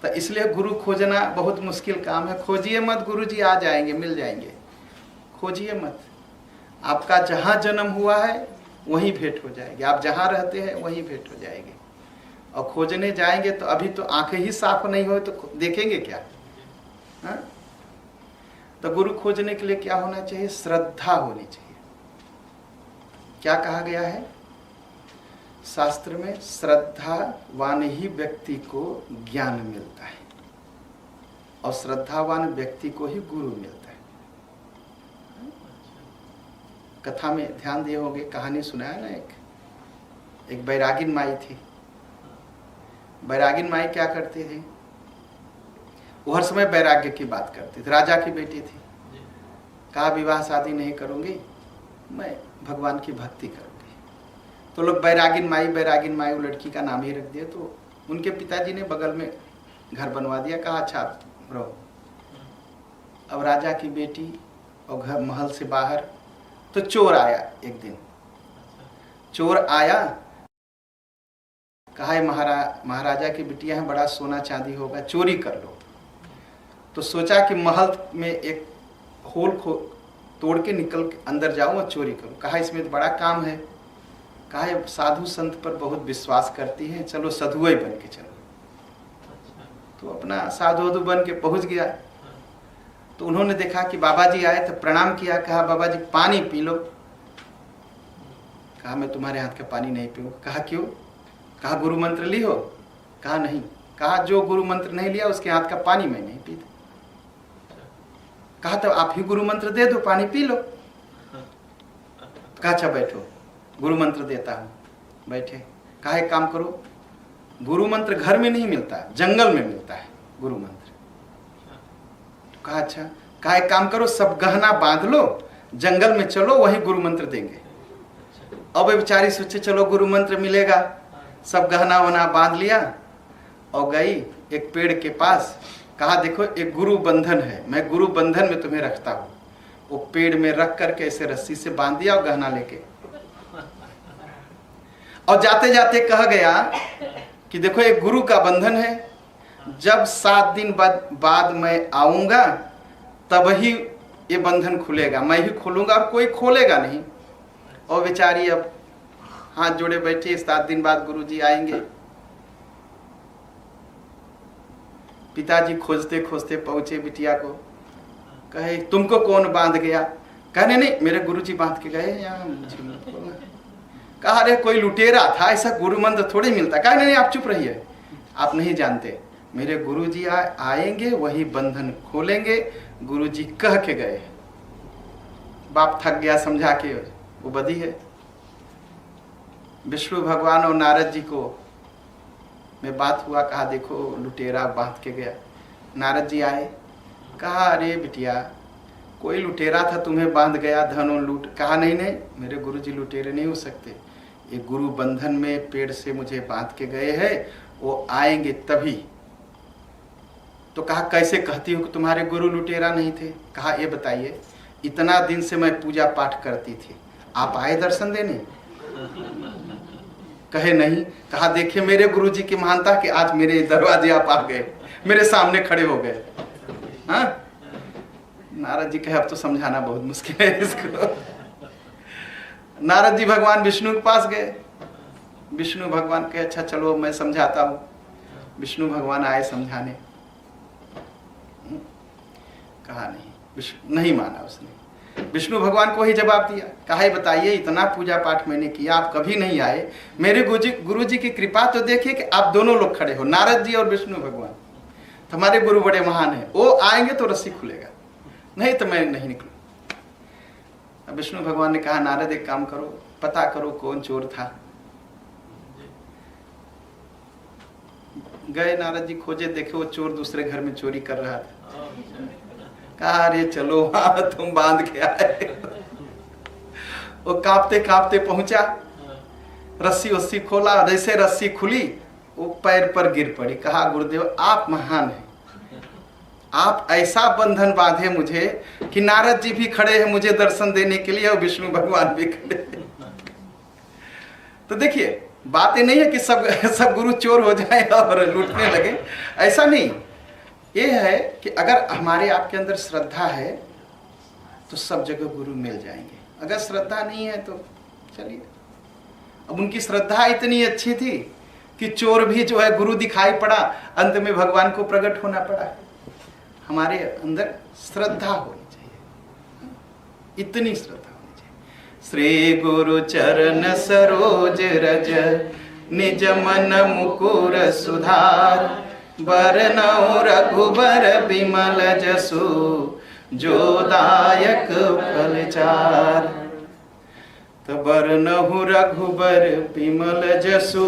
तो इसलिए गुरु खोजना बहुत मुश्किल काम है। खोजिए मत, गुरु जी आ जाएंगे, मिल जाएंगे। खोजिए मत, आपका जहाँ जन्म हुआ है वहीं भेंट हो जाएगी, आप जहाँ रहते हैं वहीं भेंट हो जाएगी। और खोजने जाएंगे तो अभी तो आंखें ही साफ नहीं हो तो देखेंगे क्या? हा? तो गुरु खोजने के लिए क्या होना चाहिए? श्रद्धा होनी चाहिए। क्या कहा गया है शास्त्र में? श्रद्धावान ही व्यक्ति को ज्ञान मिलता है और श्रद्धावान व्यक्ति को ही गुरु मिलता है। कथा में ध्यान दिए होंगे, कहानी सुनाया ना, एक बैरागिन माई थी। बैरागिन माई क्या करती थी? वो हर समय वैराग्य की बात करती थी। राजा की बेटी थी, कहा विवाह शादी नहीं करूंगी, मैं भगवान की भक्ति करूंगी। तो लोग बैरागिन माई, वो लड़की का नाम ही रख दिया। तो उनके पिताजी ने बगल में घर बनवा दिया, कहा अच्छा रहो। अब राजा की बेटी और घर महल से बाहर, तो चोर आया एक दिन। चोर आया, कहा महाराजा की बिटिया है, बड़ा सोना चांदी होगा, चोरी कर लो। तो सोचा कि महल में एक होल तोड़ के निकल के अंदर जाऊं और चोरी करूं। कहा इसमें तो बड़ा काम है। कहा साधु संत पर बहुत विश्वास करती है, चलो साधुए बन के चलो। तो अपना साधु बन के पहुंच गया। तो उन्होंने देखा कि बाबा जी आए तो प्रणाम किया। कहा बाबा जी पानी पी लो। कहा मैं तुम्हारे हाथ का पानी नहीं पीऊँ। कहा क्यों? कहा गुरु मंत्र ली हो? कहा नहीं। कहा जो गुरु मंत्र नहीं लिया उसके हाथ का पानी मैं नहीं पीता। कहा तो आप ही गुरु मंत्र दे दो, पानी पी लो। कहा अच्छा बैठो, गुरु मंत्र देता हूं। बैठे। कहा एक काम करो, गुरु मंत्र घर में नहीं मिलता, जंगल में मिलता है गुरु मंत्र। कहा अच्छा। कहा एक काम करो, सब गहना बांध लो, जंगल में चलो, वही गुरु मंत्र देंगे। अब बेचारी सोचे चलो गुरु मंत्र मिलेगा। सब गहना वहना बांध लिया और गई एक पेड़ के पास। कहा देखो एक गुरु बंधन है, मैं गुरु बंधन में तुम्हें रखता हूं। वो पेड़ में रख करके ऐसे रस्सी से बांध दिया और गहना लेके, और जाते जाते कह गया कि देखो एक गुरु का बंधन है, जब 7 दिन बाद मैं आऊंगा तब ही ये बंधन खुलेगा, मैं ही खोलूंगा और कोई खोलेगा नहीं। और बेचारी अब हाथ जोड़े बैठी, 7 दिन बाद गुरु जी आएंगे। पिताजी खोजते खोजते पहुंचे बिटिया को। कहे तुमको कौन बांध गया? कहने नहीं मेरे गुरुजी बांध के गए यहाँ, मुझे मत बोलना। कहा अरे कोई लुटेरा था, ऐसा गुरु मंत्र थोड़ी मिलता। कहा नहीं आप चुप रहिए, आप नहीं जानते, मेरे गुरुजी आएंगे वही बंधन खोलेंगे, गुरुजी कह के गए। बाप थक गया समझा के, वो बधी है। विष्णु भगवान और नारद जी को में बात हुआ। कहा देखो लुटेरा बांध के गया। नारद जी आए। कहा अरे बिटिया कोई लुटेरा था तुम्हें बांध गया, धन और लूट। कहा नहीं नहीं मेरे गुरुजी लुटेरे नहीं हो सकते, ये गुरु बंधन में पेड़ से मुझे बांध के गए हैं, वो आएंगे तभी। तो कहा कैसे कहती हो कि तुम्हारे गुरु लुटेरा नहीं थे? कहा ये बताइए, इतना दिन से मैं पूजा पाठ करती थी, आप आए दर्शन देने? कहे नहीं। कहा देखिए मेरे गुरुजी की महानता कि आज मेरे दरवाजे आप आ गए, मेरे सामने खड़े हो गए। हाँ? नारद जी कहे अब तो समझाना बहुत मुश्किल है इसको। नारद जी भगवान विष्णु के पास गए। विष्णु भगवान कहे अच्छा चलो मैं समझाता हूँ। विष्णु भगवान आए समझाने। कहा नहीं, विष्णु नहीं माना उसने। विष्णु भगवान को ही जवाब दिया। कहा बताइए इतना पूजा पाठ मैंने किया, आप कभी नहीं आए, मेरे गुरु जी की कृपा तो देखिए कि आप दोनों लोग खड़े हो, नारद जी और विष्णु भगवान। हमारे गुरु बड़े महान हैं, वो आएंगे तो रस्सी खुलेगा, नहीं तो मैं नहीं निकलूं। अब विष्णु भगवान ने कहा नारद एक काम करो, पता करो कौन चोर था। गए नारद जी, खोजे, देखे वो चोर दूसरे घर में चोरी कर रहा था। कहा अरे चलो वहां तुम बांध के आए। वो कांपते कांपते पहुंचा, रस्सी वस्सी खोला, जैसे रस्सी खुली वो पैर पर गिर पड़ी। कहा गुरुदेव आप महान हैं, आप ऐसा बंधन बांधे मुझे कि नारद जी भी खड़े हैं मुझे दर्शन देने के लिए और विष्णु भगवान भी खड़े हैं। तो देखिए बात ये नहीं है कि सब गुरु चोर हो जाए और लूटने लगे, ऐसा नहीं। ये है कि अगर हमारे आपके अंदर श्रद्धा है तो सब जगह गुरु मिल जाएंगे। अगर श्रद्धा नहीं है तो चलिए। अब उनकी श्रद्धा इतनी अच्छी थी कि चोर भी जो है गुरु दिखाई पड़ा, अंत में भगवान को प्रकट होना पड़ा। हमारे अंदर श्रद्धा होनी चाहिए, इतनी श्रद्धा होनी चाहिए। श्री गुरु चरण सरोज रज निज मन मुकुर सुधार, बरनौ रघुबर बिमल जसु जो दायक फल चार। तो बरनहु रघुबर बिमल जसु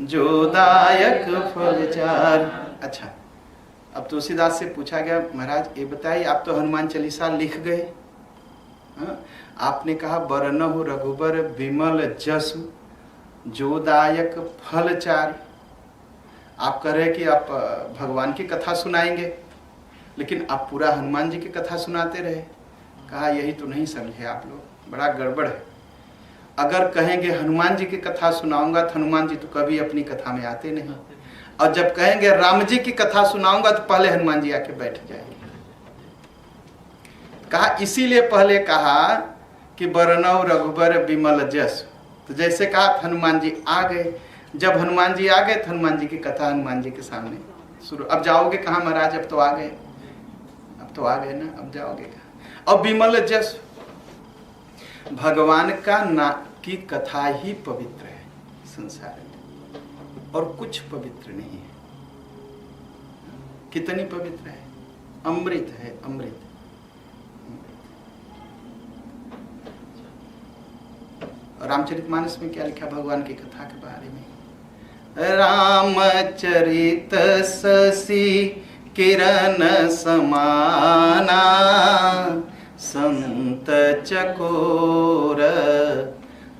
जो दायक फल चार। अच्छा, अब तुलसीदास से पूछा गया, महाराज ये बताइए, आप तो हनुमान चालीसा लिख गए, आपने कहा बरनहु रघुबर बिमल जसु जो दायक फल चार। आप कह रहे कि आप भगवान की कथा सुनाएंगे, लेकिन आप पूरा हनुमान जी की कथा सुनाते रहे। कहा यही तो नहीं समझे आप लोग, बड़ा गड़बड़ है। अगर कहेंगे हनुमान जी की कथा सुनाऊंगा तो हनुमान जी तो कभी अपनी कथा में आते नहीं, और जब कहेंगे राम जी की कथा सुनाऊंगा तो पहले हनुमान जी आके बैठ जाएंगे। कहा इसीलिए पहले कहा कि बरनौ रघुबर बिमल जस। तो जैसे कहा हनुमान जी आ गए, जब हनुमान जी आ गए तो हनुमान जी की कथा हनुमान जी के सामने शुरू। अब जाओगे कहाँ महाराज, अब तो आ गए, अब तो आ गए ना, अब जाओगे कहाँ। अब बिमल जस, भगवान का की कथा ही पवित्र है संसार में, और कुछ पवित्र नहीं है। कितनी पवित्र है, अमृत है, अमृत। रामचरितमानस में क्या लिखा भगवान की कथा के बारे में? रामचरित शशि किरण समाना, संत चकोर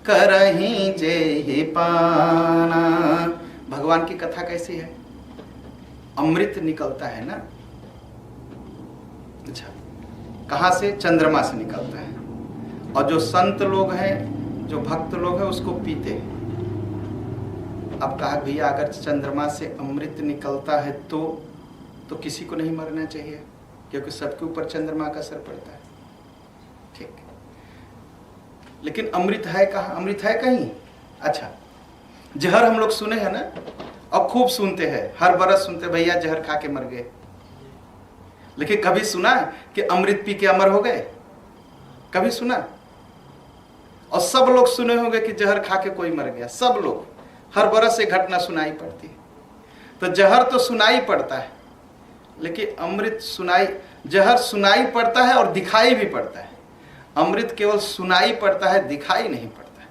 करहीं जेहि पाना। भगवान की कथा कैसी है? अमृत निकलता है ना। अच्छा, कहाँ से? चंद्रमा से निकलता है, और जो संत लोग हैं, जो भक्त लोग हैं, उसको पीते हैं। अब कहा भैया अगर चंद्रमा से अमृत निकलता है तो किसी को नहीं मरना चाहिए, क्योंकि सबके ऊपर चंद्रमा का असर पड़ता है। ठीक, लेकिन अमृत है कहाँ? अमृत है कहीं? अच्छा, जहर हम लोग सुने हैं ना, और खूब सुनते हैं, हर बरस सुनते भैया जहर खा के मर गए। लेकिन कभी सुना कि अमृत पी के अमर हो गए? कभी सुना? और सब लोग सुने होंगे कि जहर खा के कोई मर गया, सब लोग, हर बरस ये घटना सुनाई पड़ती है। तो जहर तो सुनाई पड़ता है, लेकिन अमृत जहर सुनाई पड़ता है और दिखाई भी पड़ता है। अमृत केवल सुनाई पड़ता है, दिखाई नहीं पड़ता है।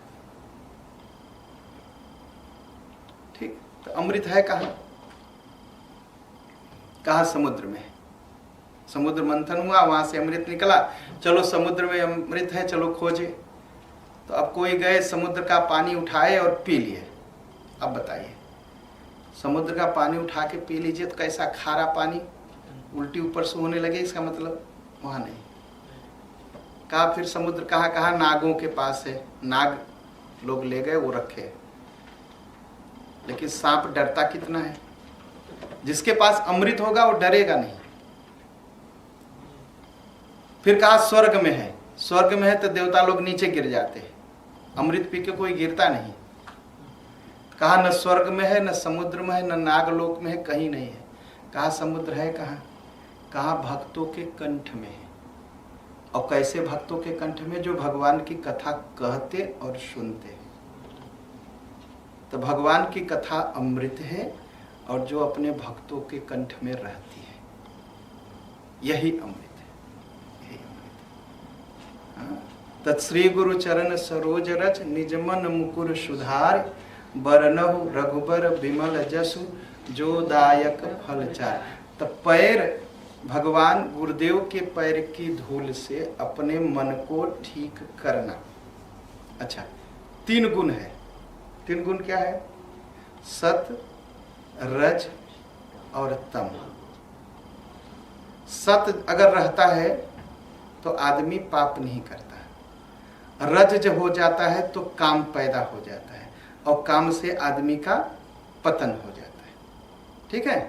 ठीक, तो अमृत है कहाँ? कहाँ? समुद्र में। समुद्र मंथन हुआ, वहां से अमृत निकला। चलो समुद्र में अमृत है, चलो खोजे। तो अब कोई गए, समुद्र का पानी उठाए और पी लिए। अब बताइए, समुद्र का पानी उठा के पी लीजिए तो कैसा खारा पानी, उल्टी ऊपर से होने लगे, इसका मतलब वहां नहीं। कहा फिर समुद्र कहाँ? नागों के पास है, नाग लोग ले गए, वो रखे। लेकिन सांप डरता कितना है? जिसके पास अमृत होगा वो डरेगा नहीं। फिर कहा स्वर्ग में है। स्वर्ग में है तो देवता लोग नीचे गिर जाते हैं, अमृत पी के कोई गिरता नहीं। कहा न स्वर्ग में है, न समुद्र में है, न नागलोक में है, कहीं नहीं है। कहा समुद्र है कहाँ? कहा भक्तों के कंठ में है। और कैसे भक्तों के कंठ में? जो भगवान की कथा कहते और सुनते हैं। तो भगवान की कथा अमृत है, और जो अपने भक्तों के कंठ में रहती है, यही अमृत है, यही अमृत है। तत्श्री गुरु चरण सरोज रच निज मन मुकुर सुधार, बरनहु रघुबर बिमल जसु जो दायक फल चार। तो पैर, भगवान गुरुदेव के पैर की धूल से अपने मन को ठीक करना। अच्छा, 3 गुण है। 3 गुण क्या है? सत, रज और तम। सत अगर रहता है तो आदमी पाप नहीं करता। रज जब हो जाता है तो काम पैदा हो जाता है। और काम से आदमी का पतन हो जाता है। ठीक है,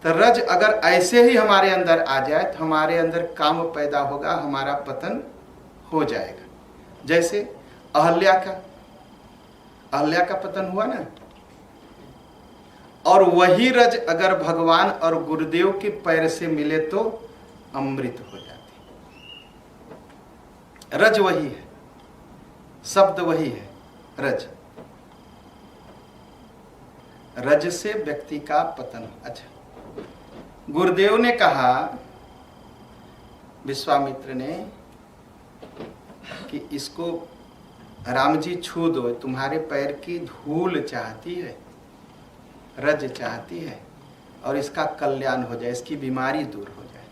तो रज अगर ऐसे ही हमारे अंदर आ जाए तो हमारे अंदर काम पैदा होगा, हमारा पतन हो जाएगा। जैसे अहल्या का पतन हुआ ना, और वही रज अगर भगवान और गुरुदेव के पैर से मिले तो अमृत हो जाती। रज वही है, शब्द वही है, रज। रज से व्यक्ति का पतन। अच्छा, गुरुदेव ने कहा विश्वामित्र ने कि इसको राम जी छू दो, तुम्हारे पैर की धूल चाहती है, रज चाहती है, और इसका कल्याण हो जाए, इसकी बीमारी दूर हो जाए।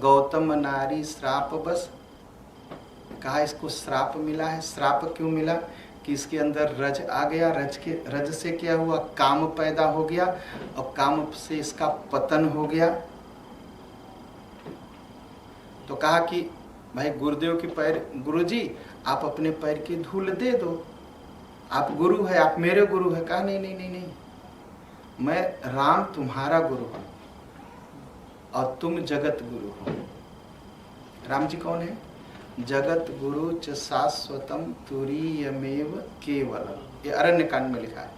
गौतम नारी श्राप बस, कहा इसको श्राप मिला है। श्राप क्यों मिला? कि इसके अंदर रज आ गया, रज से क्या हुआ? काम पैदा हो गया, और काम से इसका पतन हो गया। तो कहा कि भाई गुरुदेव के पैर, गुरुजी आप अपने पैर की धूल दे दो, आप गुरु है, आप मेरे गुरु है। कहा नहीं नहीं नहीं नहीं, मैं राम तुम्हारा गुरु हूं और तुम जगत गुरु हो। राम जी कौन है? जगत गुरु च शाश्वतम तुरीयमेव केवलम, ये अरण्य कांड में लिखा है।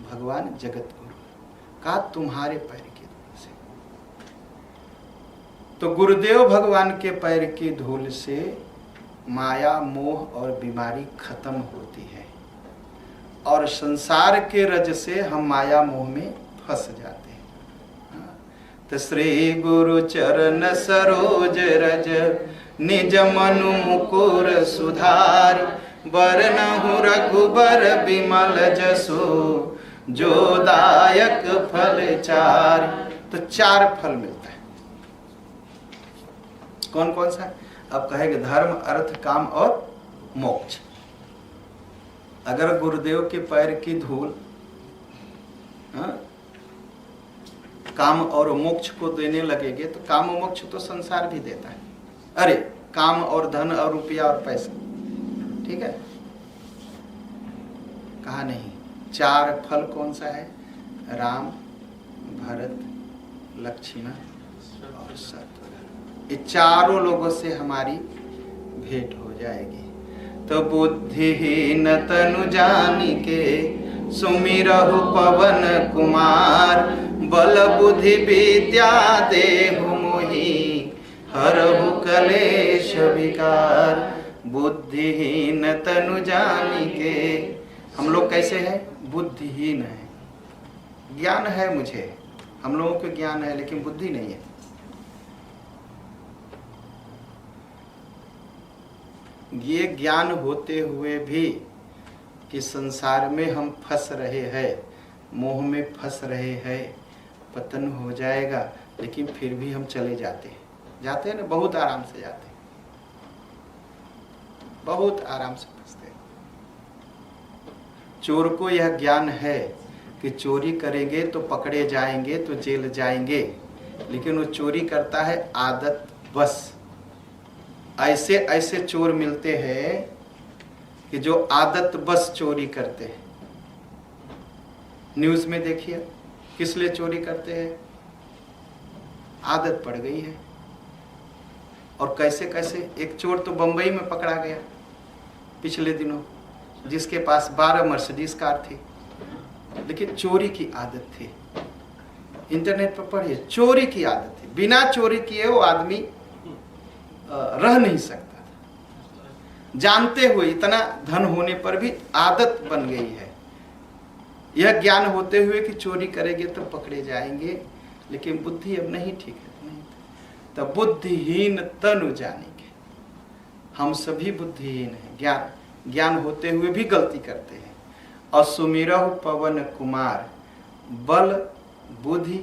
भगवान जगत गुरु, कहा तुम्हारे पैर की धूल से। तो गुरुदेव भगवान के पैर की धूल से माया, मोह और बीमारी खत्म होती है, और संसार के रज से हम माया मोह में फंस जाते हैं। तो श्री गुरु चरण सरोज रज निज मनु मुकुर सुधार, बरनहु रघुबर बिमल जसु जो दायक फल चार। तो 4 फल मिलता है। कौन कौन सा? अब कहेंगे धर्म, अर्थ, काम और मोक्ष। अगर गुरुदेव के पैर की धूल काम और मोक्ष को देने लगेंगे तो काम और मोक्ष तो संसार भी देता है। अरे काम और धन और रुपया और पैसा, ठीक है। कहा नहीं, 4 फल कौन सा है? राम, भरत, लक्ष्मण और शत्रुघ्न। ये चारों लोगों से हमारी भेंट हो जाएगी। तो बुद्धिहीन तनु जानिके सुमिरहु पवन कुमार, बल बुद्धि विद्या देहु मोहि हरहु कलेश विकार। बुद्धिहीन तनु जानिके, हम लोग कैसे हैं? बुद्धिहीन है। ज्ञान है मुझे, हम लोगों को ज्ञान है लेकिन बुद्धि नहीं है। ये ज्ञान होते हुए भी कि संसार में हम फंस रहे हैं, मोह में फंस रहे हैं, पतन हो जाएगा, लेकिन फिर भी हम चले जाते हैं ना, बहुत आराम से जाते हैं, बहुत आराम से फंसते हैं। चोर को यह ज्ञान है कि चोरी करेंगे तो पकड़े जाएंगे, तो जेल जाएंगे, लेकिन वो चोरी करता है आदत बस। ऐसे ऐसे चोर मिलते हैं कि जो आदत बस चोरी करते हैं। न्यूज़ में देखिए किस लिए चोरी करते हैं? आदत पड़ गई है। और कैसे कैसे, एक चोर तो बंबई में पकड़ा गया पिछले दिनों, जिसके पास 12 मर्सिडीज कार थी, लेकिन चोरी की आदत थी। इंटरनेट पर पढ़िए, चोरी की आदत थी। बिना चोरी किए वो आदमी रह नहीं सकता था। जानते हुए, इतना धन होने पर भी आदत बन गई है। यह ज्ञान होते हुए कि चोरी करेंगे तो पकड़े जाएंगे, लेकिन बुद्धि अब नहीं ठीक है। नहीं, तब बुद्धिहीन तनु जानेंगे। हम सभी बुद्धिहीन हैं, ज्ञान होते हुए भी गलती करते हैं। और सुमिरहु पवन कुमार, बल बुद्धि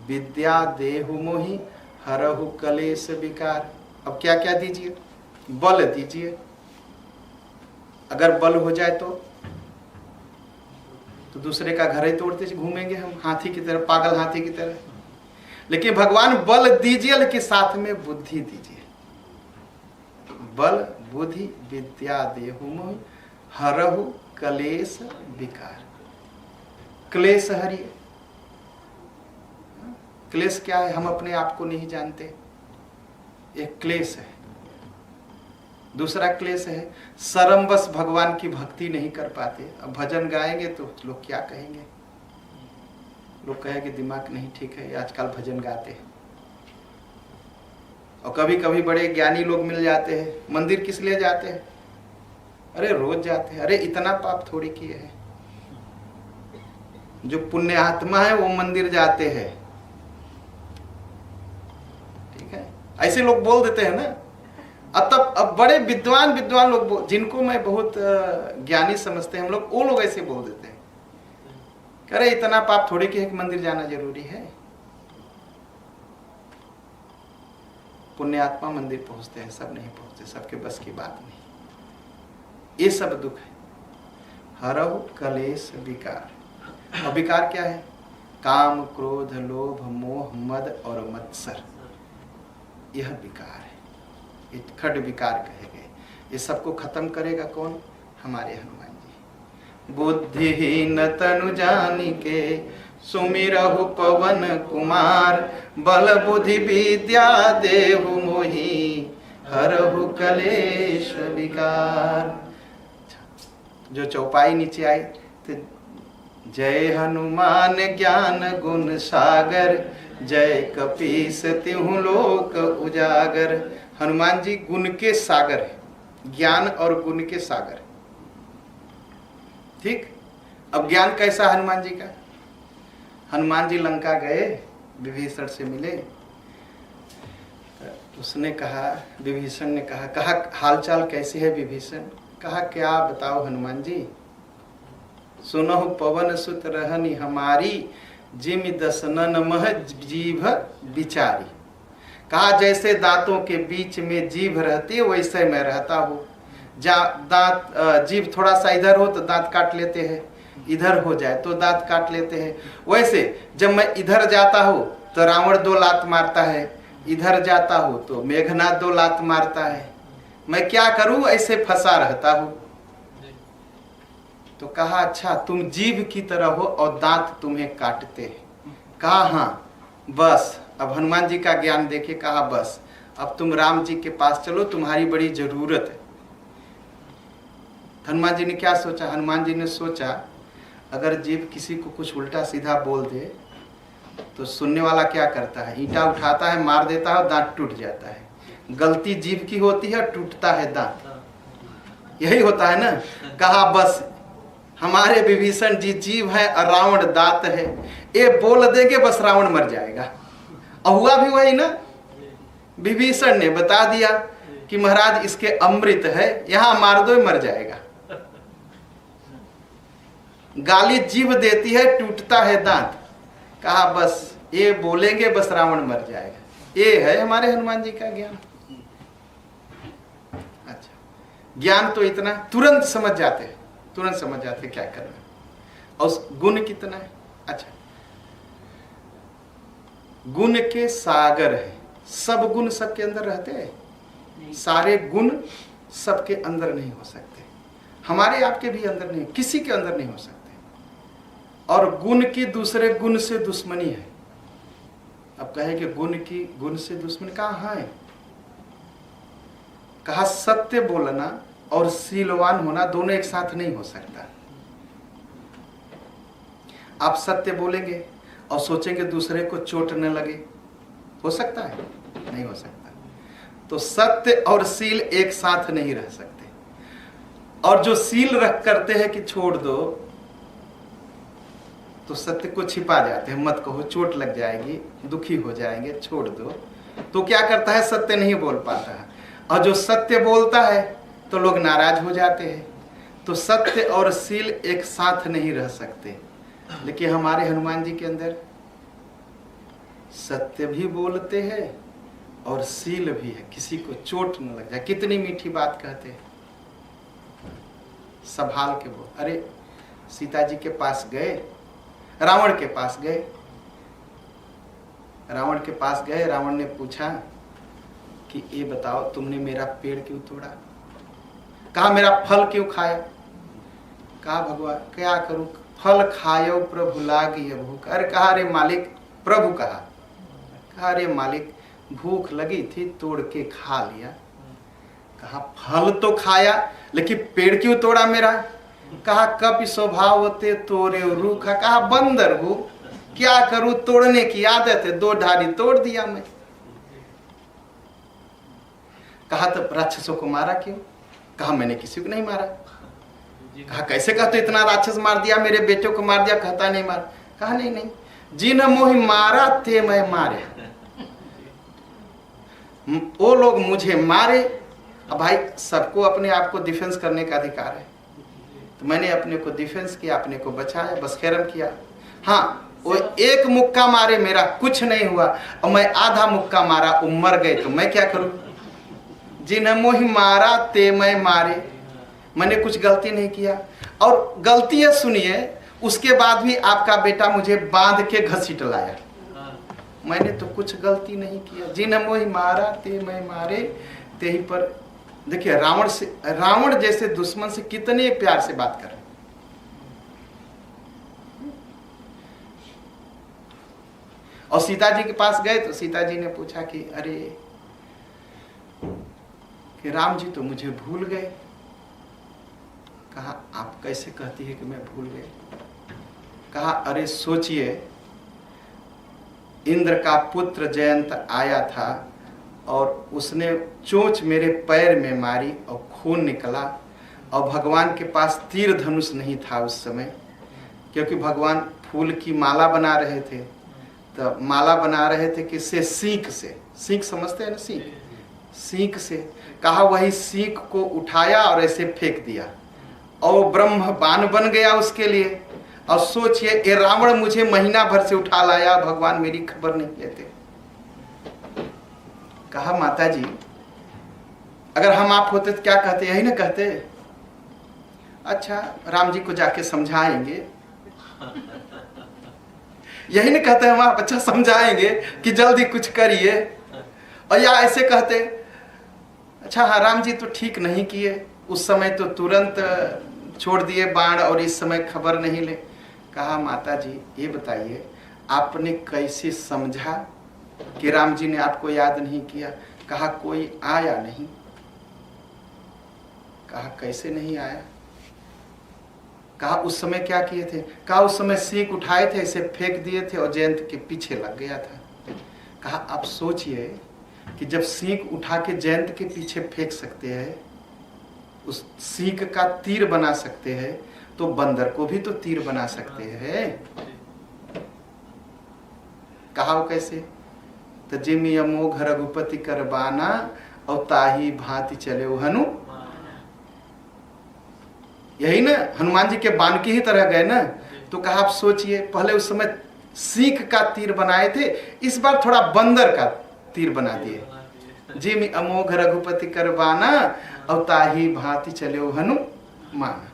विद्या देहु मोहि हरहु कलेश विकार। अब क्या क्या दीजिए? बल दीजिए। अगर बल हो जाए तो दूसरे का घर ही तोड़ते घूमेंगे हम, हाथी की तरह, पागल हाथी की तरह। लेकिन भगवान बल दीजिए, लेकिन साथ में बुद्धि दीजिए। बल बुद्धि विद्या देहु मोहि हरहु क्लेश विकार। क्लेश हरिए। क्लेश क्या है? हम अपने आप को नहीं जानते, एक क्लेश है। दूसरा क्लेश है शर्मवश भगवान की भक्ति नहीं कर पाते। अब भजन गाएंगे तो लोग क्या कहेंगे? लोग कहेंगे दिमाग नहीं ठीक है, आजकल भजन गाते हैं। और कभी कभी बड़े ज्ञानी लोग मिल जाते हैं, मंदिर किस लिए जाते हैं? अरे रोज जाते हैं। अरे इतना पाप थोड़ी किए हैं। जो पुण्य आत्मा है वो मंदिर जाते हैं, ठीक है? ऐसे लोग बोल देते हैं ना। अब बड़े विद्वान लोग, जिनको मैं बहुत ज्ञानी समझते हैं हम लोग, वो लोग ऐसे बोल देते हैं, अरे इतना पाप थोड़ी कि मंदिर जाना जरूरी है। पुण्य आत्मा मंदिर पहुंचते हैं, सब नहीं पहुंचते, सबके बस की बात नहीं। ये सब दुख है। हरहु क्लेश विकार। और विकार क्या है? काम, क्रोध, लोभ, मोह, मद और मत्सर, यह विकार है। ये खड विकार कहे गए। ये सबको खत्म करेगा कौन? हमारे हनुमान जी। बुद्धिहीन तनु जानिके सुमिरहु पवन कुमार, बल बुद्धि विद्या देहु मोहि हरहु क्लेश विकार। जो चौपाई नीचे आई तो जय हनुमान ज्ञान गुण सागर, जय कपीस तिहु लोक उजागर। हनुमान जी गुण के सागर है, ज्ञान और गुण के सागर। ठीक। अब ज्ञान कैसा हनुमान जी का? हनुमान जी लंका गए, विभीषण से मिले। उसने कहा, विभीषण ने कहा हालचाल कैसी है विभीषण? कहा क्या बताओ हनुमान जी, सुनहु पवन सुत रहनी हमारी, जिम दसनन मह जीभ बिचारी। कहा जैसे दांतों के बीच में जीभ रहती है वैसे मैं रहता हूँ। दांत जीभ थोड़ा सा इधर हो तो दांत काट लेते हैं, इधर हो जाए तो दांत काट लेते हैं। वैसे जब मैं इधर जाता हूँ तो रावण 2 लात मारता है, इधर जाता हूँ तो मेघनाथ 2 लात मारता है। मैं क्या करूं, ऐसे फंसा रहता हूं। तो कहा अच्छा तुम जीभ की तरह हो और दांत तुम्हें काटते हैं। कहा हाँ बस। अब हनुमान जी का ज्ञान देखे। कहा बस अब तुम राम जी के पास चलो, तुम्हारी बड़ी जरूरत है। हनुमान जी ने क्या सोचा? हनुमान जी ने सोचा अगर जीभ किसी को कुछ उल्टा सीधा बोल दे तो सुनने वाला क्या करता है? ईंटा उठाता है, मार देता है, दांत टूट जाता है। गलती जीभ की होती है, टूटता है दांत। यही होता है ना। कहा बस हमारे विभीषण जी जीभ है और रावण दांत है, ये बोल देंगे बस रावण मर जाएगा। और हुआ भी वही ना। विभीषण ने बता दिया कि महाराज इसके अमृत है, यहां मार दो मर जाएगा। गाली जीभ देती है, टूटता है दांत। कहा बस ये बोलेंगे बस रावण मर जाएगा। ये है हमारे हनुमान जी का ज्ञान। अच्छा, ज्ञान तो इतना तुरंत समझ जाते हैं, तुरंत समझ जाते क्या करना। और गुण कितना है? अच्छा, गुण के सागर है। सब गुण सबके अंदर रहते हैं? सारे गुण सबके अंदर नहीं हो सकते। हमारे आपके भी अंदर नहीं, किसी के अंदर नहीं हो सकते। और गुण की दूसरे गुण से दुश्मनी है। अब कहे कि गुण से दुश्मनी कहाँ है? कहा सत्य बोलना और शीलवान होना दोनों एक साथ नहीं हो सकता। आप सत्य बोलेंगे और सोचेंगे दूसरे को चोट न लगे, हो सकता है? नहीं हो सकता। तो सत्य और शील एक साथ नहीं रह सकते। और जो शील रख करते हैं कि छोड़ दो, तो सत्य को छिपा जाते हैं, मत कहो चोट लग जाएगी, दुखी हो जाएंगे, छोड़ दो। तो क्या करता है? सत्य नहीं बोल पाता है। और जो सत्य बोलता है तो लोग नाराज हो जाते हैं। तो सत्य और शील एक साथ नहीं रह सकते। लेकिन हमारे हनुमान जी के अंदर सत्य भी बोलते हैं और शील भी है, किसी को चोट न लग जाए। कितनी मीठी बात कहते हैं, संभाल के बोल। अरे सीता जी के पास गए, रावण के पास गए। रावण ने पूछा कि ये बताओ तुमने मेरा पेड़ क्यों तोड़ा? कहा मेरा फल क्यों खाया? कहा भगवान क्या करूं, फल खायो प्रभु लागी भूख। अरे कहा अरे मालिक, प्रभु कहा अरे मालिक भूख लगी थी तोड़ के खा लिया। कहा फल तो खाया लेकिन पेड़ क्यों तोड़ा मेरा? कहा कपि स्वभाव होते तोड़े रूखा। कहा बंदर हूं, क्या करूं, तोड़ने की आदत है, 2 ढाली तोड़ दिया मैं। कहा तो राक्षसों को मारा क्यों? कहा मैंने किसी को नहीं मारा। कहा कैसे कहते इतना राक्षस मार दिया, मेरे बेटे को मार दिया, कहता नहीं मार। कहा नहीं नहीं, जिन मोहि मारा ते मैं मारे, वो लोग मुझे मारे। अब भाई सबको अपने आप को डिफेंस करने का अधिकार है, तो मैंने अपने को डिफेंस किया, अपने को बचाया, बस खैरम किया। हाँ वो एक मुक्का मारे मेरा कुछ नहीं हुआ, और मैं आधा मुक्का मारा वो मर गए, तो मैं क्या करूं? जिन मोहि मारा ते मैं मारे, मैंने कुछ गलती नहीं किया। और गलतियां सुनिए, उसके बाद भी आपका बेटा मुझे बांध के घसीट लाया, मैंने तो कुछ गलती नहीं किया। जिन मोहि मारा ते मैं मारे, ते ही पर देखिए रावण जैसे दुश्मन से कितने प्यार से बात कर रहे। और सीता जी के पास गए तो सीता जी ने पूछा कि अरे कि राम जी तो मुझे भूल गए। कहा आप कैसे कहती है कि मैं भूल गए? कहा अरे सोचिए, इंद्र का पुत्र जयंत आया था और उसने चोंच मेरे पैर में मारी और खून निकला, और भगवान के पास तीर धनुष नहीं था उस समय, क्योंकि भगवान फूल की माला बना रहे थे। तो माला बना रहे थे किससे? सीख से। सीख समझते हैं ना? सीख से। कहा वही सीख को उठाया और ऐसे फेंक दिया और ब्रह्म बाण बन गया उसके लिए। और सोचिए ये रावण मुझे महीना भर से उठा लाया, भगवान मेरी खबर नहीं लेते। कहा माता जी अगर हम आप होते तो क्या कहते? यही ना कहते, अच्छा राम जी को जाके समझाएंगे, यही नहीं कहते हम आप, अच्छा समझाएंगे कि जल्दी कुछ करिए। और या ऐसे कहते अच्छा हाँ राम जी तो ठीक नहीं किए, उस समय तो तुरंत छोड़ दिए बाण और इस समय खबर नहीं ले। कहा माता जी ये बताइए आपने कैसे समझा कि राम जी ने आपको याद नहीं किया? कहा कोई आया नहीं। कहा कैसे नहीं आया? कहा उस समय क्या किए थे? कहा उस समय सीख उठाए थे, ऐसे फेंक दिए थे और जयंत के पीछे लग गया था। कहा आप सोचिए कि जब सीख उठा के जयंत के पीछे फेंक सकते हैं, उस सीख का तीर बना सकते हैं, तो बंदर को भी तो तीर बना सकते हैं। कहा वो कैसे? तो जिम यमो घर रघुपति कर बाना और ताही भांति चले हनु। यही ना हनुमान जी के बाण की ही तरह गए ना। तो कहा आप सोचिए पहले उस समय सीख का तीर बनाए थे, इस बार थोड़ा बंदर का तीर बना दिए। जिम अमोघ रघुपति कर बाना और ताही भांति चले हनुमान।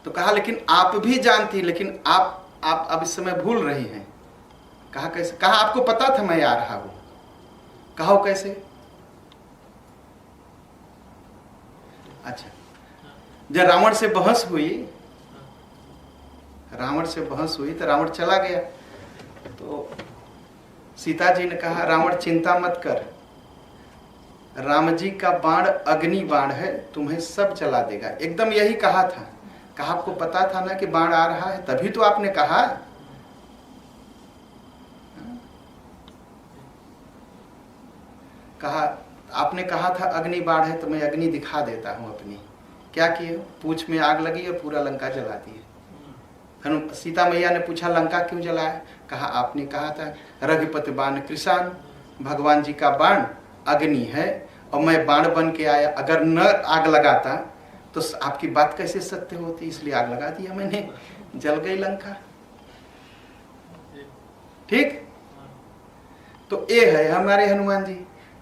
तो कहा लेकिन आप भी जानती, लेकिन आप अब इस समय भूल रही हैं। कहा कैसे? कहा आपको पता था मैं आ रहा हूं। कहा कैसे? अच्छा जब रावण से बहस हुई तो रावण चला गया। तो सीता जी ने कहा रावण चिंता मत कर, राम जी का बाण अग्नि बाण है, तुम्हें सब जला देगा। एकदम यही कहा था। कहा आपको पता था ना कि बाण आ रहा है, तभी तो आपने कहा। कहा आपने कहा था अग्नि बाण है तो मैं अग्नि दिखा देता हूं अपनी। क्या किए? पूंछ में आग लगी और पूरा लंका जला दिए। सीता मैया ने पूछा लंका क्यों जलाया? कहा आपने कहा था रघुपति बाण कृषाण, भगवान जी का बाण अग्नि है और मैं बाण बन के आया। अगर न आग लगाता तो आपकी बात कैसे सत्य होती, इसलिए आग लगा दिया मैंने, जल गई लंका। ठीक? तो ये है हमारे हनुमान जी।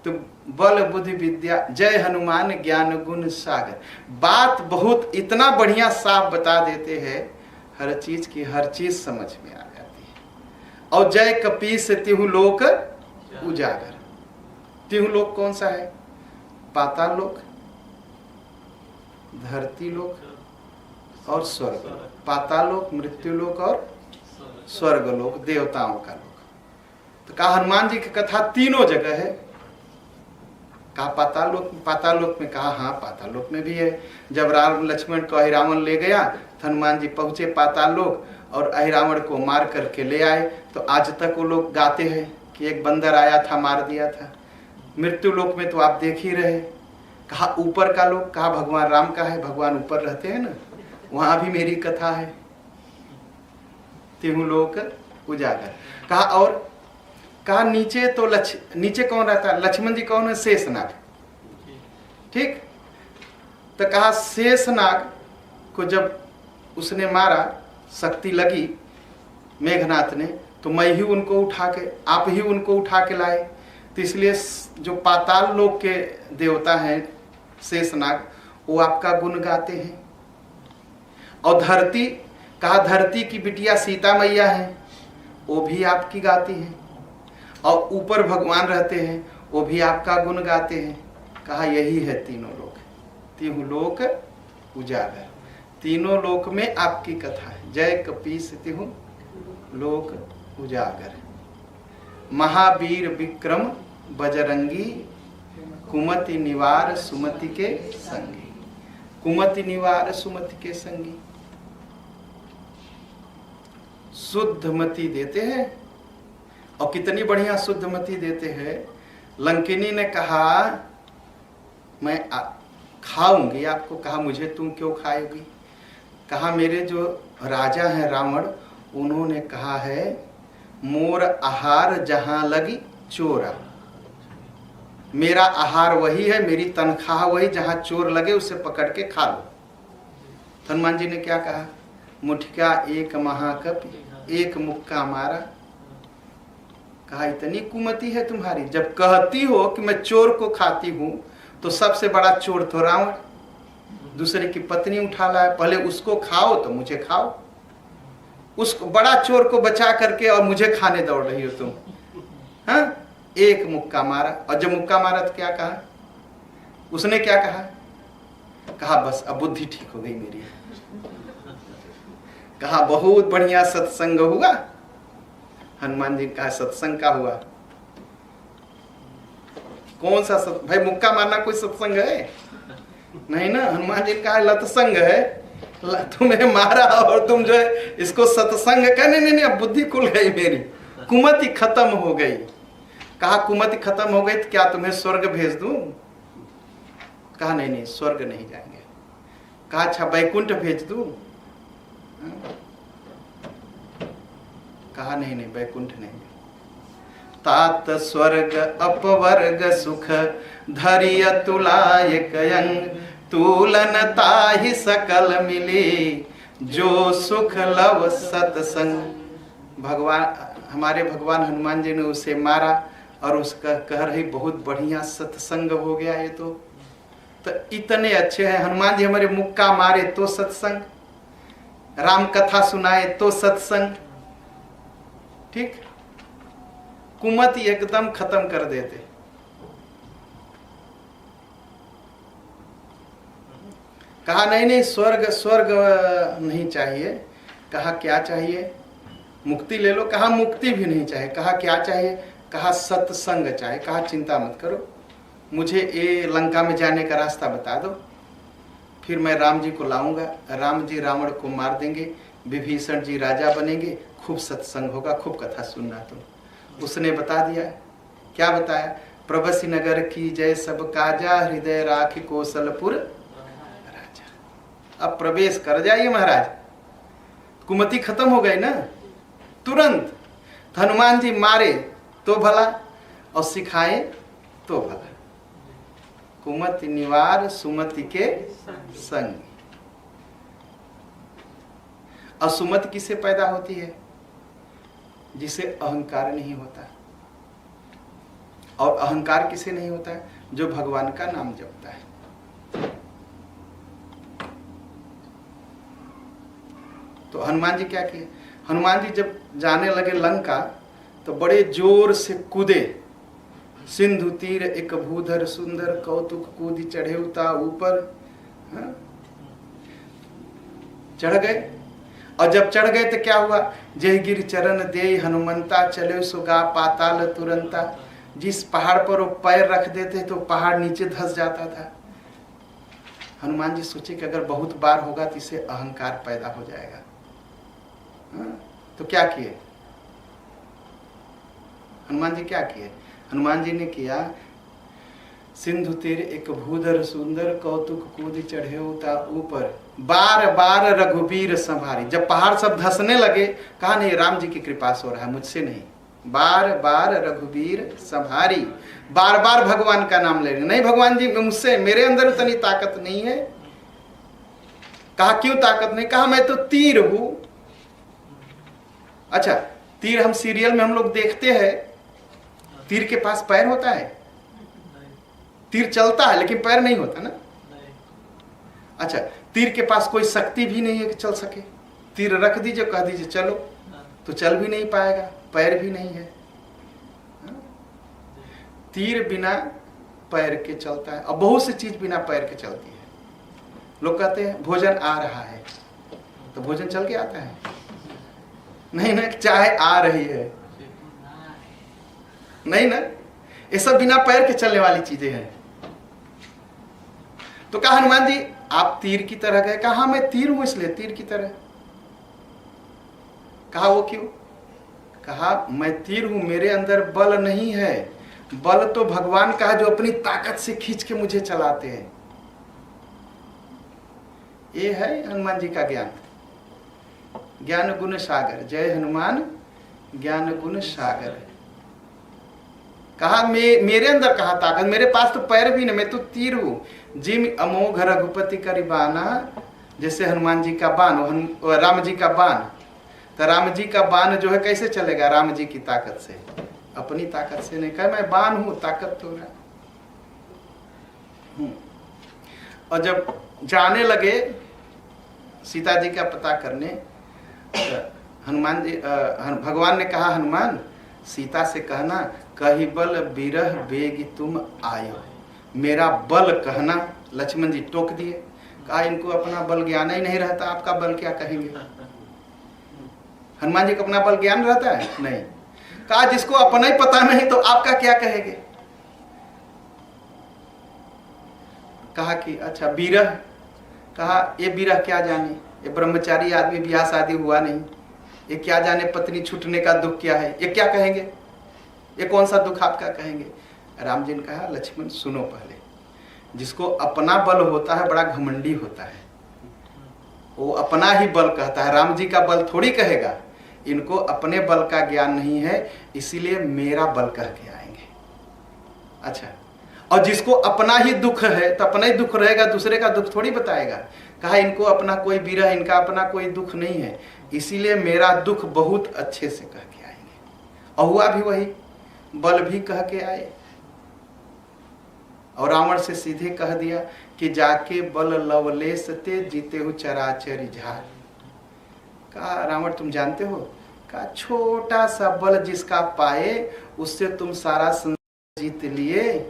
तो बल बुद्धि विद्या जय हनुमान ज्ञान गुण सागर। बात बहुत इतना बढ़िया साफ बता देते हैं, हर चीज की हर चीज समझ में आ जाती है। और जय कपीस तिहु लोक उजागर। त्रिहु लोक कौन सा है? पाताल लोक, धरती लोक और स्वर्ग लोक। पाताल लोक, मृत्यु लोक और स्वर्ग लोक, देवताओं का लोक। तो कहा हनुमान जी की कथा तीनों जगह है। कहा पाताल लोक में, कहा हाँ पाताल लोक में भी है। जब राम लक्ष्मण को अहिरावण ले गया तो हनुमान जी पहुंचे पाताल लोक और अहिरावण को मार करके ले आए। तो आज तक वो लोग गाते हैं कि एक बंदर आया था मार दिया था। मृत्यु लोक में तो आप देख ही रहे। कहा ऊपर का लोक, कहा भगवान राम का है, भगवान ऊपर रहते हैं ना, वहां भी मेरी कथा है। तिहु लोक उजागर। कहा और कहा नीचे तो नीचे कौन रहता है? लक्ष्मण जी कौन है? शेषनाग। ठीक। तो कहा शेषनाग को जब उसने मारा, शक्ति लगी मेघनाथ ने, तो मैं ही उनको उठा के, आप ही उनको उठा के लाए। तो इसलिए जो पाताल लोक के देवता हैं शेषनाग, वो आपका गुण गाते हैं। और धरती, कहा धरती की बिटिया सीता मैया है, वो भी आपकी गाती हैं। और ऊपर भगवान रहते हैं, वो भी आपका गुण गाते हैं। कहा यही है तीनों लोक, तिहु लोक उजागर। तीनों लोक में आपकी कथा है। जय कपीस तिहु लोक उजागर। महावीर विक्रम बजरंगी, कुमति निवार सुमति के संगी। कुमति निवार सुमति के संगी। शुद्धमति देते हैं। और कितनी बढ़िया शुद्धमति देते हैं। लंकिनी ने कहा मैं खाऊंगी आपको। कहा मुझे तुम क्यों खाएगी? कहा मेरे जो राजा हैं रावण, उन्होंने कहा है मोर आहार जहां लगी चोरा। मेरा आहार वही है, मेरी तनख्वाह वही, जहां चोर लगे उसे पकड़ के खा लो। हनुमान जी ने क्या कहा? मुठिका एक महाकपि, एक मुक्का मारा। कहा इतनी कुमति है तुम्हारी, जब कहती हो कि मैं चोर को खाती हूं, तो सबसे बड़ा चोर तो रावण, दूसरे की पत्नी उठा लाया। पहले उसको खाओ तो मुझे खाओ। उसको बड़ा चोर को बचा करके और मुझे खाने दौड़ रही हो तुम। हाँ, एक मुक्का मारा। और जब मुक्का मारा तो क्या कहा उसने? क्या कहा? कहा बस अब बुद्धि ठीक हो गई मेरी। कहा बहुत बढ़िया सत्संग हुआ। हनुमान जी का सत्संग का हुआ। कौन सा भाई मुक्का मारना कोई सत्संग है? नहीं ना। हनुमान जी का लतसंग है। तुम्हें मारा और तुम जो है इसको सत्संग का। नहीं, अब बुद्धि खुल गई मेरी, कुमति खत्म हो गई। कहा कुमति खत्म हो गई तो क्या तुम्हें स्वर्ग भेज दूं? कहा नहीं, स्वर्ग नहीं जाएंगे। कहा अच्छा वैकुंठ भेज दूं? कहा नहीं, वैकुंठ नहीं। तात स्वर्ग अपवर्ग सुख धरिय तुलाय कयंग, तूलन ताहि सकल मिले, जो सुख लव सतसंग। भगवान, हमारे भगवान हनुमान जी ने उसे मारा और उसका कह रही बहुत बढ़िया सत्संग हो गया। ये तो इतने अच्छे हैं हनुमान जी। हमारे मुक्का मारे तो सत्संग, राम कथा सुनाए तो सत्संग। ठीक। कुमति एकदम खत्म कर देते। कहा नहीं, स्वर्ग नहीं चाहिए। कहा क्या चाहिए? मुक्ति ले लो। कहा मुक्ति भी नहीं चाहिए। कहा क्या चाहिए? कहा सत्संग चाहिए। कहा चिंता मत करो, मुझे ये लंका में जाने का रास्ता बता दो, फिर मैं राम जी को लाऊंगा। राम जी रावण को मार देंगे, विभीषण जी राजा बनेंगे, खूब सत्संग होगा, खूब कथा सुनना। तो उसने बता दिया। क्या बताया? प्रभसी नगर की जय सब काजा, हृदय राखी कौशलपुर राजा। अब प्रवेश कर जाइए महाराज। कुमति खत्म हो गई ना तुरंत। हनुमान जी मारे तो भला और सिखाए तो भला। कुमति निवार सुमति के संग। और सुमति किससे पैदा होती है? जिसे अहंकार नहीं होता। और अहंकार किसे नहीं होता है? जो भगवान का नाम जपता है। तो हनुमान जी क्या किए? हनुमान जी जब जाने लगे लंका तो बड़े जोर से कूदे। सिंधु तीर एक भूधर सुंदर, कौतुक कूद चढ़े उता ऊपर। चढ़ गए, और जब चढ़ गए तो क्या हुआ, जय गिर चरण दे हनुमंता, चले सुगा पाताल तुरंता। जिस पहाड़ पर वो पैर रख देते तो पहाड़ नीचे धंस जाता था। हनुमान जी सोचे कि अगर बहुत बार होगा तो इससे अहंकार पैदा हो जाएगा। तो क्या किए हनुमान जी, क्या किए हनुमान जी ने किया, सिंधु तीर एक भूधर सुंदर, कौतुक कूद चढ़े उता ऊपर, बार बार रघुबीर संभारी। जब पहाड़ सब धंसने लगे, कहा नहीं राम जी की कृपा से हो रहा है, मुझसे नहीं। बार बार रघुबीर संभारी, बार बार भगवान का नाम ले रहे, नहीं भगवान जी मुझसे, मेरे अंदर उतनी ताकत नहीं है। कहा क्यों ताकत नहीं, कहा मैं तो तीर हूं। अच्छा, तीर हम सीरियल में हम लोग देखते हैं, तीर के पास पैर होता है, तीर चलता है लेकिन पैर नहीं होता ना। अच्छा, तीर के पास कोई शक्ति भी नहीं है कि चल सके। तीर रख दीजिए, कह दीजिए चलो, तो चल भी नहीं पाएगा, पैर भी नहीं है। तीर बिना पैर के चलता है, और बहुत सी चीज बिना पैर के चलती है। लोग कहते हैं भोजन आ रहा है, तो भोजन चल के आता है? नहीं ना, चाहे आ रही है, नहीं ना, ये सब बिना पैर के चलने वाली चीजें हैं। तो कहा हनुमान जी आप तीर की तरह गए, कहा हाँ मैं तीर हूं इसलिए तीर की तरह। कहा वो क्यों, कहा मैं तीर हूं, मेरे अंदर बल नहीं है, बल तो भगवान का है जो अपनी ताकत से खींच के मुझे चलाते हैं। ये है हनुमान जी का ज्ञान, ज्ञान गुण सागर। जय हनुमान ज्ञान गुण सागर। कहा मेरे अंदर कहा ताकत, मेरे पास तो पैर भी नहीं, मैं तो तीर हूं। जिम अमोघ रघुपति करिबाना, जैसे हनुमान जी का बाण, राम जी का बाण, तो राम जी का बाण जो है कैसे चलेगा, राम जी की ताकत से, अपनी ताकत से नहीं। कहा मैं बाण हूं, ताकत तो है। और जब जाने लगे सीता जी का पता करने, हनुमान जी भगवान ने कहा हनुमान सीता से कहना, कही बल बिरह बेग तुम आयो, मेरा बल कहना। लक्ष्मण जी टोक दिए, कहा इनको अपना बल ज्ञान ही नहीं रहता, आपका बल क्या कहेंगे। हनुमान जी को अपना बल ज्ञान रहता है नहीं। कहा जिसको अपना ही पता नहीं तो आपका क्या कहेंगे। कहा कि अच्छा बिरह, कहा ये बिरह क्या जाने, ये ब्रह्मचारी आदमी, ब्याह शादी हुआ नहीं, ये क्या जाने पत्नी छूटने का दुख क्या है, ये क्या कहेंगे, ये कौन सा दुख आपका कहेंगे। राम जी ने कहा लक्ष्मण सुनो, पहले जिसको अपना बल होता है बड़ा घमंडी होता है, वो अपना ही बल कहता है, राम जी का बल थोड़ी कहेगा। इनको अपने बल का ज्ञान नहीं है, इसीलिए मेरा बल कह के आएंगे। अच्छा, और जिसको अपना ही दुख है तो अपना ही दुख रहेगा, दूसरे का दुख थोड़ी बताएगा। कहा इनको अपना कोई विरह, इनका अपना कोई दुख नहीं है, इसीलिए मेरा दुख बहुत अच्छे से कह के आएंगे। और हुआ भी वही, बल भी कह के आए, और रावण से सीधे कह दिया कि जाके बल लवलेश ते जीते हो चराचर झार। कहा रावण तुम जानते हो, कहा छोटा सा बल जिसका पाए उससे तुम सारा संसार जीत लिए,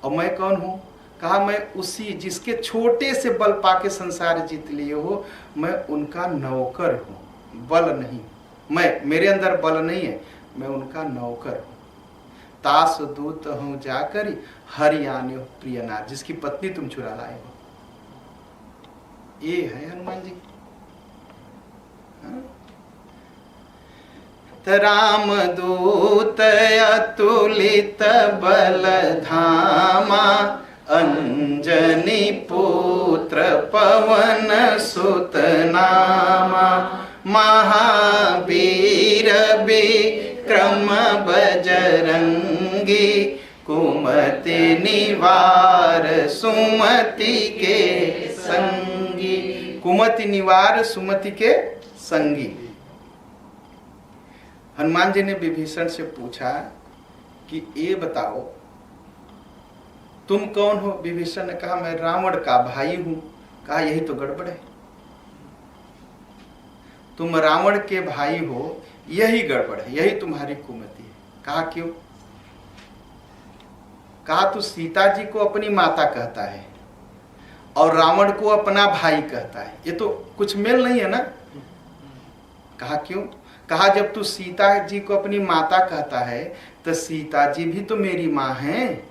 और मैं कौन हूं, कहा मैं उसी जिसके छोटे से बल पाके संसार जीत लिए हो, मैं उनका नौकर हूं, बल नहीं, मैं मेरे अंदर बल नहीं है, मैं उनका नौकर हूं। तास दूत हूं जाकर हरियाणे प्रियनाथ, जिसकी पत्नी तुम चुरा लाए हो। ये है हनुमान जी। राम दूत अतुलित बल धामा, अंजनी पुत्र पवन सुत नामा, महावीर विक्रम बजरंगी, कुमति निवार सुमति के संगी। कुमति निवार सुमति के संगी। हनुमान जी ने विभीषण से पूछा कि ये बताओ तुम कौन हो। विभीषण ने कहा मैं रावण का भाई हूं। कहा यही तो गड़बड़ है, तुम रावण के भाई हो, यही गड़बड़ है, यही तुम्हारी कुमति है। कहा क्यों। कहा तू सीता जी को अपनी माता कहता है और रावण को अपना भाई कहता है, ये तो कुछ मेल नहीं है ना। कहा क्यों? कहा जब तू सीता जी को अपनी माता कहता है तो सीता जी भी तो मेरी माँ है,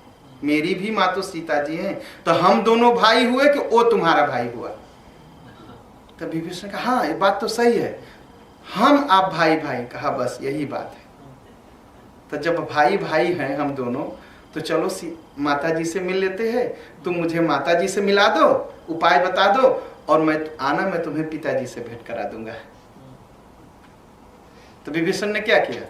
मेरी भी माँ तो सीता जी है, तो हम दोनों भाई हुए कि वो तुम्हारा भाई हुआ? तब विभीषण ने कहा हाँ ये बात तो सही है, हम आप भाई भाई। कहा बस यही बात है। तो जब भाई भाई हैं हम दोनों, तो चलो माता जी से मिल लेते हैं, तुम मुझे माता जी से मिला दो, उपाय बता दो, और मैं तुम्हें पिताजी से भेंट करा दूंगा। तो विभीषण ने क्या किया?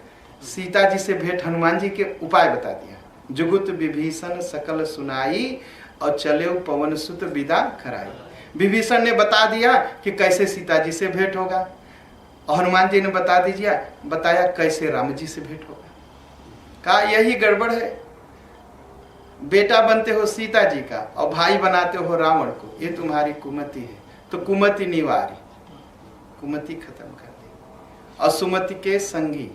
सीता जी से भेंट हनुमान जी के उपाय बता दिया। जुगुत विभीषण सकल सुनाई और चले पवन सुत विदा कराई। विभीषण ने बता दिया कि कैसे सीता जी से भेंट होगा, और हनुमान जी ने बताया कैसे राम जी से भेंट होगा। कहा यही गड़बड़ है, बेटा बनते हो सीता जी का और भाई बनाते हो रावण को, ये तुम्हारी कुमति है। तो कुमति निवारी, कुमति खत्म कर दी, और सुमति के संगी,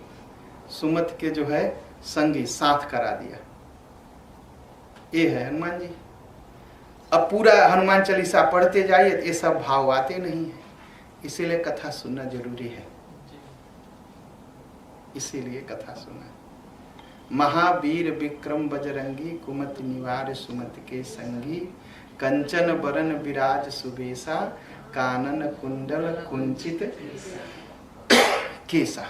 सुमति के जो है संगी साथ करा दिया। ये है हनुमान जी। अब पूरा हनुमान चालीसा पढ़ते जाइए, ये सब भाव आते नहीं है, इसीलिए कथा सुनना जरूरी है, इसीलिए कथा सुनना। महावीर विक्रम बजरंगी, कुमति निवार सुमति के संगी, कंचन बरन विराज सुबेसा, कानन कुंडल कुंचित केसा।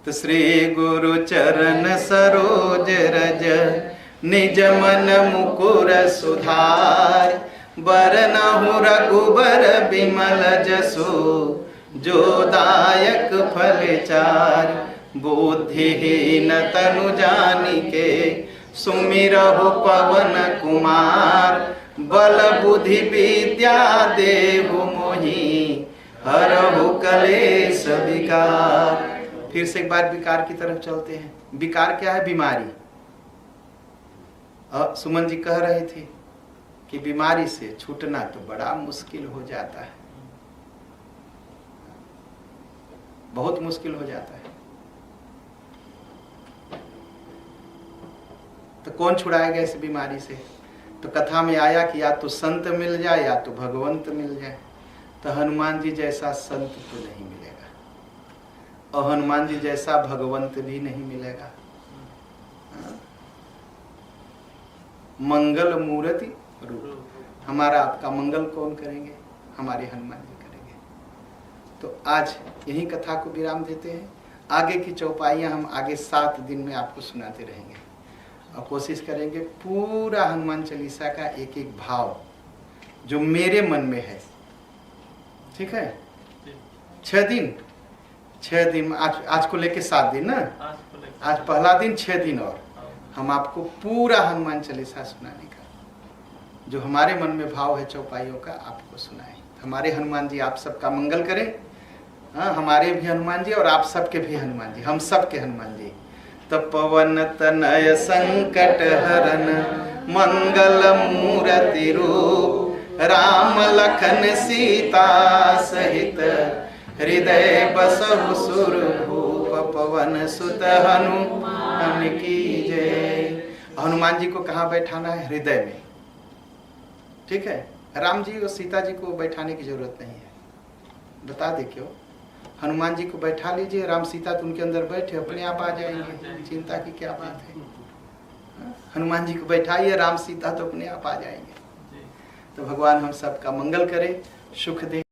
तो श्री गुरु चरण सरोज रज, निज मन मुकुर सुधार, बरनहु रघुबर बिमल जसु, जो दायक फल चार। बुद्धिहीन तनु जानिके, सुमिरहु पवन कुमार, बल बुद्धि विद्या देहु मोहि, हरहु कलेश विकार। फिर से एक बार विकार की तरफ चलते हैं। विकार क्या है? बीमारी। सुमन जी कह रहे थे कि बीमारी से छूटना तो बड़ा मुश्किल हो जाता है, बहुत मुश्किल हो जाता है। तो कौन छुड़ाएगा इस बीमारी से? तो कथा में आया कि या तो संत मिल जाए या तो भगवंत मिल जाए। तो हनुमान जी जैसा संत तो नहीं मिलेगा, और हनुमान जी जैसा भगवंत भी नहीं मिलेगा। मंगल मूर्ति रूप, हमारा आपका मंगल कौन करेंगे? हमारे हनुमान जी करेंगे। तो आज यही कथा को विराम देते हैं। आगे की चौपाइयाँ हम आगे 7 दिन में आपको सुनाते रहेंगे, और कोशिश करेंगे पूरा हनुमान चालीसा का एक एक भाव जो मेरे मन में है, ठीक है? 6 दिन आज को लेके 7 दिन ना, आज पहला दिन, 6 दिन और हम आपको पूरा हनुमान चालीसा सुनाने का, जो हमारे मन में भाव है चौपाइयों का, आपको सुनाए। हमारे हनुमान जी आप सबका मंगल करें। हाँ, हमारे भी हनुमान जी और आप सबके भी हनुमान जी, हम सबके हनुमान जी। पवन तनय संकट हरन, मंगल मूर्ति रूप, राम लखन सीता सहित, हृदय बसहु सुरभूप। पवन सुत हनुमान की जय। हनुमान जी को कहाँ बैठाना है? हृदय में, ठीक है? राम जी और सीता जी को बैठाने की जरूरत नहीं है, बता दे क्यों? हनुमान जी को बैठा लीजिए, राम सीता तो उनके अंदर बैठे, अपने आप आ जाएंगे, चिंता की क्या बात है? हनुमान जी को बैठाइए, राम सीता तो अपने आप आ जाएंगे। तो भगवान हम सबका मंगल करे, सुख दे।